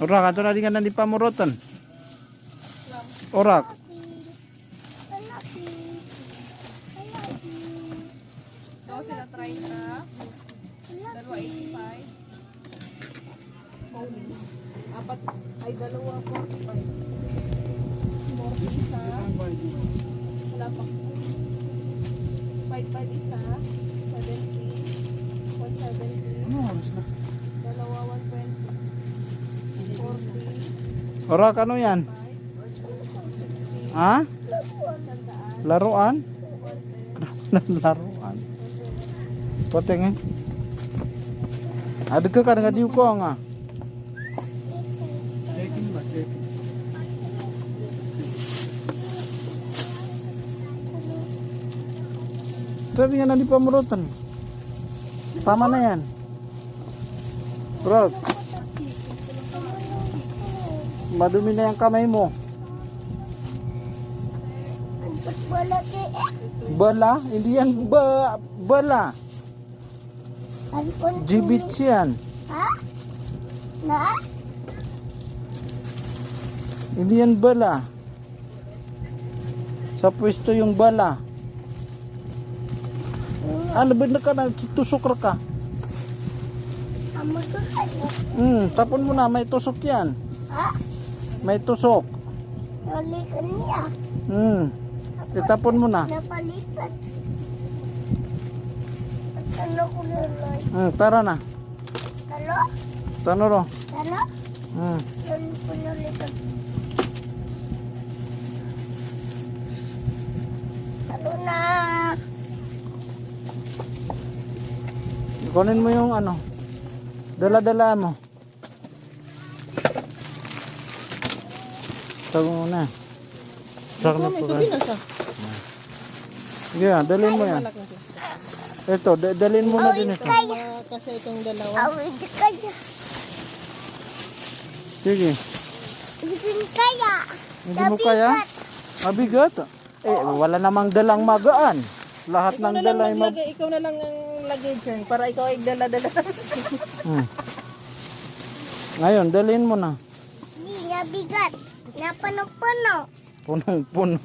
Orak, ato na di nga nandi pamurotan. Orak. Dose na 30. Dalawa 85. Apat ay dalawa 45. 40 isa. Wala pa. 55 isa. 70. 170. Ano oras na? Dalawa 120. 40. Orak, ano yan? 60. Ha? Sandaan. Laruan? 110. Laruan. Poteng eh. Ada ke kan nga diu ko nga. Checking ba, checking. Sabi nga nandi pamurutan. Tama na yan. Bro. Madumi na yung kamay mo. Bala? Hindi yan bala. Gibits yan. Ha? Na? Hindi yan bala. Sa pwesto yung bala. Ano ba na ka na? Tusok ka. Amo to kanya. Tapon mo na. May tusok yan. Ha? May tusok. Nalikan niya. Itapon mo na. Napalipat. At ano ko luloy? Tara na. Talo? Tanoro. Talo? Lalo ko nalipat. Talo na. Kunin mo yung ano. Dala-dala mo. Tago mo na. Saka na po. Yeah, dalhin mo yan. Ito, dalhin mo na din ito. Kasi itong dalawa. Awid kaya. Sige. Hindi kaya. Hindi mo kaya? Mabigat. Wala namang dalang magaan. Lahat ng dala ay Ikaw na lang ang lagay dyan para ikaw ay dala-dala. Ngayon, dalhin mo na. Hindi nga bigat. Napuno-puno. Punong-puno.